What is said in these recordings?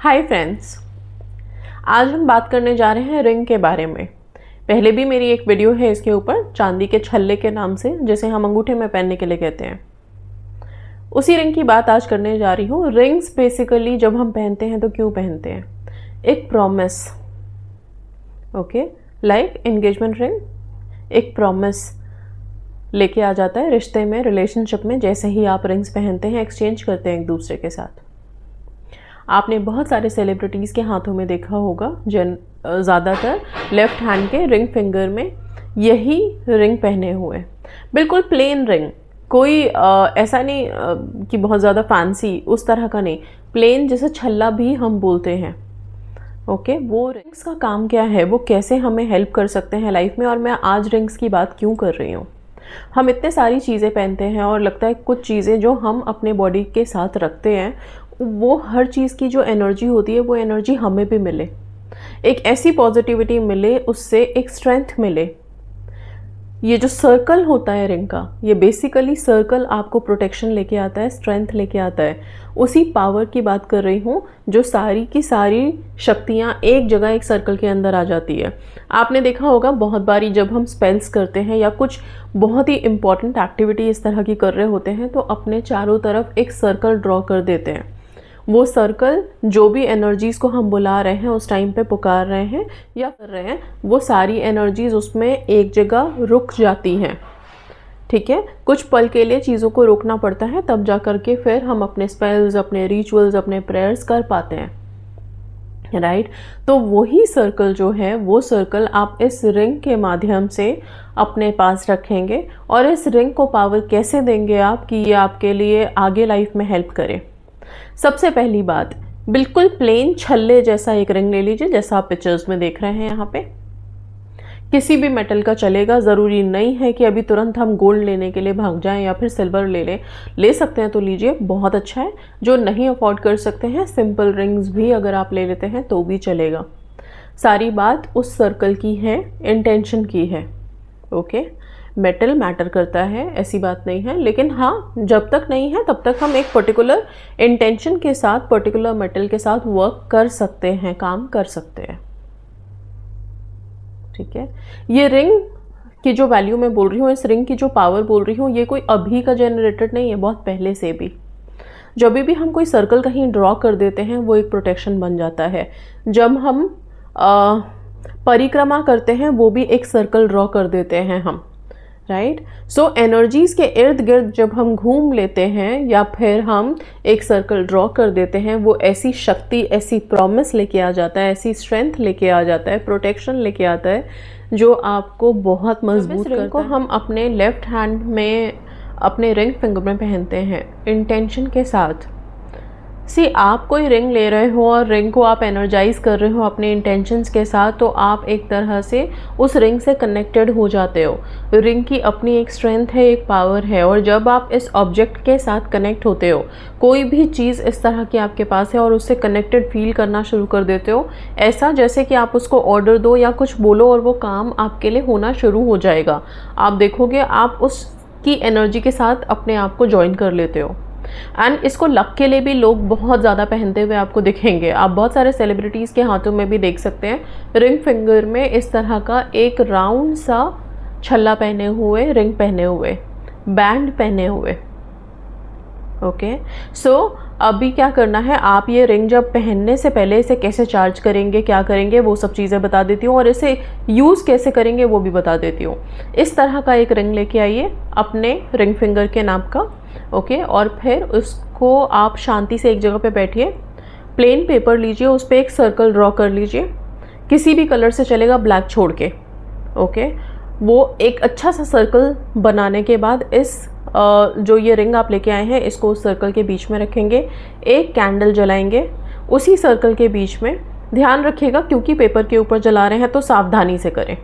Hi friends, आज हम बात करने जा रहे हैं रिंग के बारे में। पहले भी मेरी एक वीडियो है इसके ऊपर, चांदी के छल्ले के नाम से, जिसे हम अंगूठे में पहनने के लिए कहते हैं। उसी रिंग की बात आज करने जा रही हूँ। रिंग्स बेसिकली जब हम पहनते हैं तो क्यों पहनते हैं? एक promise, okay, like engagement ring एक प्रॉमिस लेके आ जाता है रिश्ते में, रिलेशनशिप में। जैसे ही आप रिंग्स पहनते हैं, एक्सचेंज करते हैं एक दूसरे के साथ। आपने बहुत सारे सेलिब्रिटीज़ के हाथों में देखा होगा, ज़्यादातर लेफ़्ट हैंड के रिंग फिंगर में यही रिंग पहने हुए। बिल्कुल प्लेन रिंग, कोई ऐसा नहीं कि बहुत ज़्यादा फैंसी, उस तरह का नहीं, प्लेन, जैसे छल्ला भी हम बोलते हैं। ओके, वो रिंग्स का काम क्या है, वो कैसे हमें हेल्प कर सकते हैं लाइफ में, और मैं आज रिंग्स की बात क्यों कर रही हूँ। हम इतने सारी चीज़ें पहनते हैं और लगता है कुछ चीज़ें जो हम अपने बॉडी के साथ रखते हैं, वो हर चीज़ की जो एनर्जी होती है वो एनर्जी हमें भी मिले, एक ऐसी पॉजिटिविटी मिले, उससे एक स्ट्रेंथ मिले। ये जो सर्कल होता है रिंग का, ये बेसिकली सर्कल आपको प्रोटेक्शन लेके आता है, स्ट्रेंथ लेके आता है। उसी पावर की बात कर रही हूँ जो सारी की सारी शक्तियाँ एक जगह एक सर्कल के अंदर आ जाती है। आपने देखा होगा बहुत बारी जब हम स्पेल्स करते हैं या कुछ बहुत ही इंपॉर्टेंट एक्टिविटी इस तरह की कर रहे होते हैं, तो अपने चारों तरफ एक सर्कल ड्रॉ कर देते हैं। वो सर्कल जो भी एनर्जीज़ को हम बुला रहे हैं, उस टाइम पे पुकार रहे हैं या कर रहे हैं, वो सारी एनर्जीज़ उसमें एक जगह रुक जाती हैं। ठीक है, कुछ पल के लिए चीज़ों को रोकना पड़ता है, तब जा कर के फिर हम अपने स्पेल्स, अपने रिचुअल्स, अपने प्रेयर्स कर पाते हैं, राइट। तो वही सर्कल जो है, वो सर्कल आप इस रिंग के माध्यम से अपने पास रखेंगे। और इस रिंग को पावर कैसे देंगे आप कि ये आपके लिए आगे लाइफ में हेल्प करे? सबसे पहली बात, बिल्कुल प्लेन छल्ले जैसा एक रिंग ले लीजिए, जैसा आप पिक्चर्स में देख रहे हैं यहाँ पे। किसी भी मेटल का चलेगा, ज़रूरी नहीं है कि अभी तुरंत हम गोल्ड लेने के लिए भाग जाएं या फिर सिल्वर ले सकते हैं तो लीजिए, बहुत अच्छा है। जो नहीं अफोर्ड कर सकते हैं, सिंपल रिंग्स भी अगर आप ले लेते हैं तो भी चलेगा। सारी बात उस सर्कल की है, इंटेंशन की है। ओके, मेटल मैटर करता है, ऐसी बात नहीं है, लेकिन हाँ, जब तक नहीं है तब तक हम एक पर्टिकुलर इंटेंशन के साथ, पर्टिकुलर मेटल के साथ वर्क कर सकते हैं, काम कर सकते हैं। ठीक है, ये रिंग की जो वैल्यू मैं बोल रही हूँ, इस रिंग की जो पावर बोल रही हूँ, ये कोई अभी का जनरेटेड नहीं है, बहुत पहले से भी। जब भी हम कोई सर्कल कहीं ड्रॉ कर देते हैं, वो एक प्रोटेक्शन बन जाता है। जब हम परिक्रमा करते हैं, वो भी एक सर्कल ड्रॉ कर देते हैं हम, राइट। सो एनर्जीज़ के इर्द गिर्द जब हम घूम लेते हैं या फिर हम एक सर्कल ड्रॉ कर देते हैं, वो ऐसी शक्ति, ऐसी प्रॉमिस लेके आ जाता है, ऐसी स्ट्रेंथ लेके आ जाता है, प्रोटेक्शन लेके आता है, जो आपको बहुत मजबूत करता है। को हम अपने लेफ्ट हैंड में, अपने रिंग फिंगर में पहनते हैं इंटेंशन के साथ। आप कोई रिंग ले रहे हो और रिंग को आप एनर्जाइज कर रहे हो अपने इंटेंशंस के साथ, तो आप एक तरह से उस रिंग से कनेक्टेड हो जाते हो। रिंग की अपनी एक स्ट्रेंथ है, एक पावर है, और जब आप इस ऑब्जेक्ट के साथ कनेक्ट होते हो, कोई भी चीज़ इस तरह की आपके पास है और उससे कनेक्टेड फील करना शुरू कर देते हो, ऐसा जैसे कि आप उसको ऑर्डर दो या कुछ बोलो और वो काम आपके लिए होना शुरू हो जाएगा। आप देखोगे आप उसकी एनर्जी के साथ अपने आप को ज्वाइन कर लेते हो। एंड इसको लक के लिए भी लोग बहुत ज़्यादा पहनते हुए आपको दिखेंगे। आप बहुत सारे सेलिब्रिटीज़ के हाथों में भी देख सकते हैं रिंग फिंगर में इस तरह का एक राउंड सा छल्ला पहने हुए, रिंग पहने हुए, बैंड पहने हुए। ओके, सो अभी क्या करना है, आप ये रिंग जब पहनने से पहले इसे कैसे चार्ज करेंगे, क्या करेंगे, वो सब चीज़ें बता देती हूँ, और इसे यूज़ कैसे करेंगे वो भी बता देती हूँ। इस तरह का एक रिंग लेके आइए अपने रिंग फिंगर के नाप का, ओके, और फिर उसको आप शांति से एक जगह पे बैठिए, प्लेन पेपर लीजिए, उस पर एक सर्कल ड्रॉ कर लीजिए, किसी भी कलर से चलेगा, ब्लैक छोड़ के। ओके, वो एक अच्छा सा सर्कल बनाने के बाद इस जो ये रिंग आप लेके आए हैं, इसको उस सर्कल के बीच में रखेंगे, एक कैंडल जलाएंगे उसी सर्कल के बीच में। ध्यान रखिएगा, क्योंकि पेपर के ऊपर जला रहे हैं तो सावधानी से करें।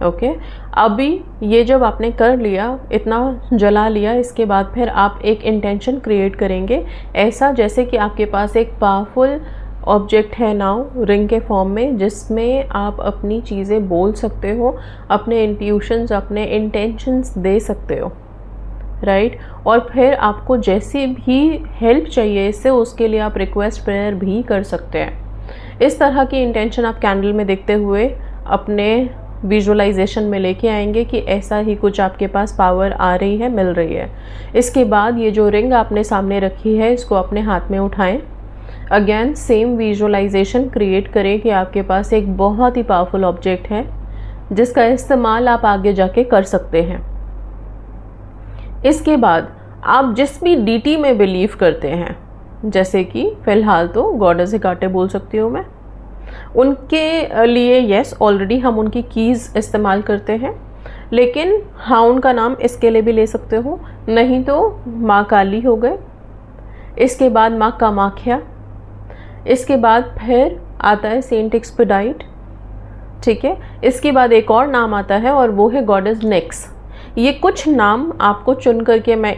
ओके, अभी ये जब आपने कर लिया, इतना जला लिया, इसके बाद फिर आप एक इंटेंशन क्रिएट करेंगे, ऐसा जैसे कि आपके पास एक पावरफुल ऑब्जेक्ट है नाउ रिंग के फॉर्म में, जिसमें आप अपनी चीज़ें बोल सकते हो, अपने इंट्यूशंस, अपने इंटेंशंस दे सकते हो। राइट। और फिर आपको जैसी भी हेल्प चाहिए इससे, उसके लिए आप रिक्वेस्ट प्रेयर भी कर सकते हैं। इस तरह की इंटेंशन आप कैंडल में देखते हुए अपने विजुअलाइजेशन में लेके आएंगे कि ऐसा ही कुछ आपके पास पावर आ रही है, मिल रही है। इसके बाद ये जो रिंग आपने सामने रखी है, इसको अपने हाथ में उठाएं। अगेन सेम विजुअलाइजेशन क्रिएट करें कि आपके पास एक बहुत ही पावरफुल ऑब्जेक्ट है जिसका इस्तेमाल आप आगे जाके कर सकते हैं। इसके बाद आप जिस भी डीटी में बिलीव करते हैं, जैसे कि फ़िलहाल तो गॉडेस हेकाटे बोल सकती हूँ मैं, उनके लिए यस ऑलरेडी हम उनकी कीज़ इस्तेमाल करते हैं, लेकिन हाँ उनका नाम इसके लिए भी ले सकते हो, नहीं तो माँ काली हो गए, इसके बाद माँ कामाख्या, इसके बाद फिर आता है सेंट एक्सपेडाइट, ठीक है। इसके बाद एक और नाम आता है और वो है गॉडेस नेक्स। ये कुछ नाम आपको चुन करके मैं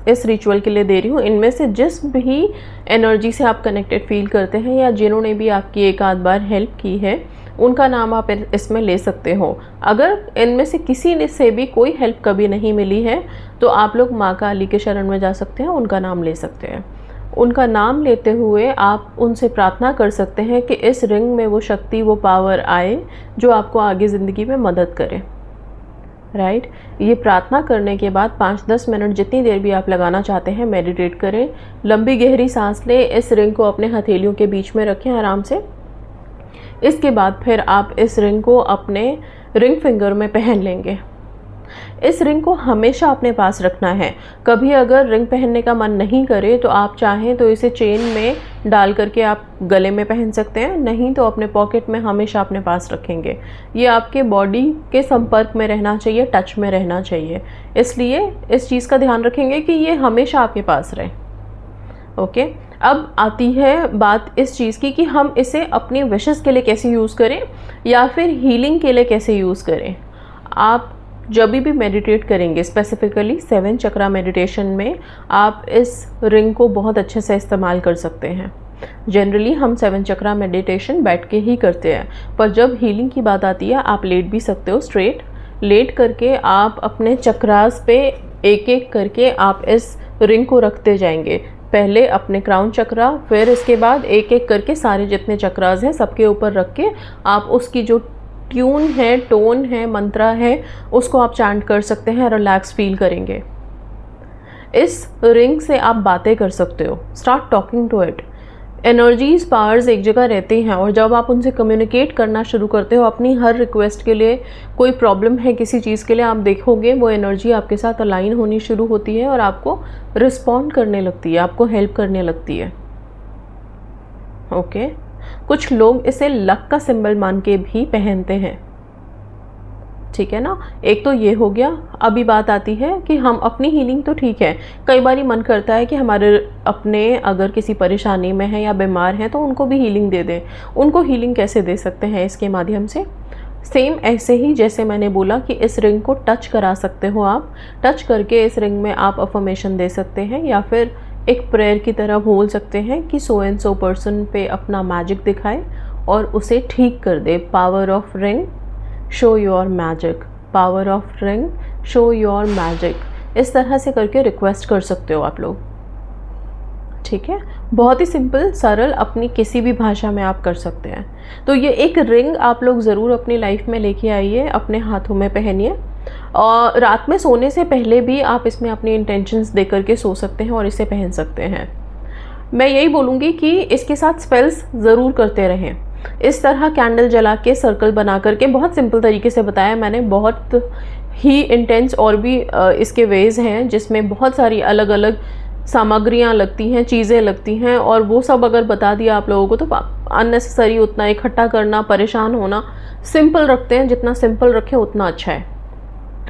इस रिचुअल के लिए दे रही हूँ। इनमें से जिस भी एनर्जी से आप कनेक्टेड फील करते हैं या जिन्होंने भी आपकी एक आध बार हेल्प की है, उनका नाम आप इसमें ले सकते हो। अगर इनमें से किसी ने से भी कोई हेल्प कभी नहीं मिली है तो आप लोग माँ काली के शरण में जा सकते हैं, उनका नाम ले सकते हैं। उनका नाम लेते हुए आप उनसे प्रार्थना कर सकते हैं कि इस रिंग में वो शक्ति, वो पावर आए जो आपको आगे ज़िंदगी में मदद करे, राइट। ये प्रार्थना करने के बाद 5-10 मिनट जितनी देर भी आप लगाना चाहते हैं मेडिटेट करें। लंबी गहरी सांस लें, इस रिंग को अपने हथेलियों के बीच में रखें आराम से। इसके बाद फिर आप इस रिंग को अपने रिंग फिंगर में पहन लेंगे। इस रिंग को हमेशा अपने पास रखना है। कभी अगर रिंग पहनने का मन नहीं करे तो आप चाहें तो इसे चेन में डाल करके आप गले में पहन सकते हैं, नहीं तो अपने पॉकेट में हमेशा अपने पास रखेंगे। ये आपके बॉडी के संपर्क में रहना चाहिए, टच में रहना चाहिए, इसलिए इस चीज़ का ध्यान रखेंगे कि ये हमेशा आपके पास रहे। ओके, अब आती है बात इस चीज़ की कि हम इसे अपनी विशेस के लिए कैसे यूज़ करें या फिर हीलिंग के लिए कैसे यूज़ करें। आप जब भी मेडिटेट करेंगे, स्पेसिफिकली 7 चक्रा मेडिटेशन में, आप इस रिंग को बहुत अच्छे से इस्तेमाल कर सकते हैं। जनरली हम 7 चक्रा मेडिटेशन बैठ के ही करते हैं, पर जब हीलिंग की बात आती है आप लेट भी सकते हो। स्ट्रेट लेट करके आप अपने चक्रास पे एक एक करके आप इस रिंग को रखते जाएंगे। पहले अपने क्राउन चक्रा, फिर इसके बाद एक एक करके सारे जितने चक्रास हैं सबके ऊपर रख के आप उसकी जो ट्यून है, टोन है, मंत्रा है, उसको आप चांट कर सकते हैं, रिलैक्स फील करेंगे। इस रिंग से आप बातें कर सकते हो, start talking to it. Energies, powers एक जगह रहती हैं और जब आप उनसे कम्युनिकेट करना शुरू करते हो अपनी हर रिक्वेस्ट के लिए, कोई प्रॉब्लम है किसी चीज़ के लिए, आप देखोगे वो एनर्जी आपके साथ अलाइन होनी शुरू होती है और आपको रिस्पॉन्ड करने लगती है, आपको हेल्प करने लगती है। ओके, कुछ लोग इसे लक का सिंबल मान के भी पहनते हैं, ठीक है ना। एक तो ये हो गया। अभी बात आती है कि हम अपनी हीलिंग तो ठीक है, कई बार मन करता है कि हमारे अपने अगर किसी परेशानी में है या बीमार हैं तो उनको भी हीलिंग दे दें। उनको हीलिंग कैसे दे सकते हैं इसके माध्यम से? सेम ऐसे ही जैसे मैंने बोला कि इस रिंग को टच करा सकते हो आप। टच करके इस रिंग में आप अफर्मेशन दे सकते हैं या फिर एक प्रेयर की तरह बोल सकते हैं कि सो एंड सो पर्सन पे अपना मैजिक दिखाए और उसे ठीक कर दे। Power of ring, show your magic, power of ring, show your magic. इस तरह से करके रिक्वेस्ट कर सकते हो आप लोग, ठीक है। बहुत ही सिंपल, सरल, अपनी किसी भी भाषा में आप कर सकते हैं। तो ये एक रिंग आप लोग ज़रूर अपनी लाइफ में लेके आइए, अपने हाथों में पहनिए और रात में सोने से पहले भी आप इसमें अपनी इंटेंशंस दे करके सो सकते हैं और इसे पहन सकते हैं। मैं यही बोलूँगी कि इसके साथ स्पेल्स ज़रूर करते रहें। इस तरह कैंडल जला के सर्कल बना करके, बहुत सिंपल तरीके से बताया मैंने, बहुत ही इंटेंस और भी इसके वेज हैं जिसमें बहुत सारी अलग अलग सामग्रियाँ लगती हैं, चीज़ें लगती हैं, और वो सब अगर बता दिया आप लोगों को तो अननेसेसरी उतना इकट्ठा करना, परेशान होना। सिंपल रखते हैं, जितना सिंपल रखें उतना अच्छा है।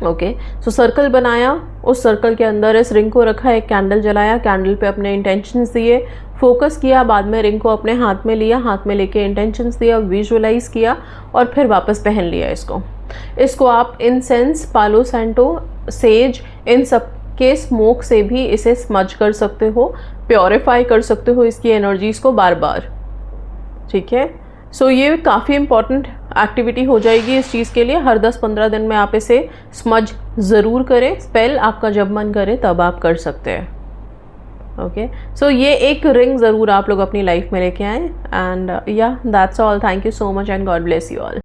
ओके, सो सर्कल बनाया, उस सर्कल के अंदर इस रिंग को रखा, एक कैंडल जलाया, कैंडल पे अपने इंटेंशंस दिए, फोकस किया, बाद में रिंग को अपने हाथ में लिया, हाथ में लेके इंटेंशंस दिया, विजुअलाइज किया और फिर वापस पहन लिया इसको आप इंसेंस, पालो सैंटो, सेज, इन सब के स्मोक से भी इसे स्मज कर सकते हो, प्योरीफाई कर सकते हो इसकी एनर्जीज को बार बार, ठीक है। सो ये काफ़ी इम्पॉर्टेंट एक्टिविटी हो जाएगी इस चीज़ के लिए। हर 10-15 दिन में आप इसे स्मज ज़रूर करें। स्पेल आपका जब मन करे तब आप कर सकते हैं। ओके, सो ये एक रिंग ज़रूर आप लोग अपनी लाइफ में लेके आएँ। एंड या that's all. Thank you so much and God bless you all.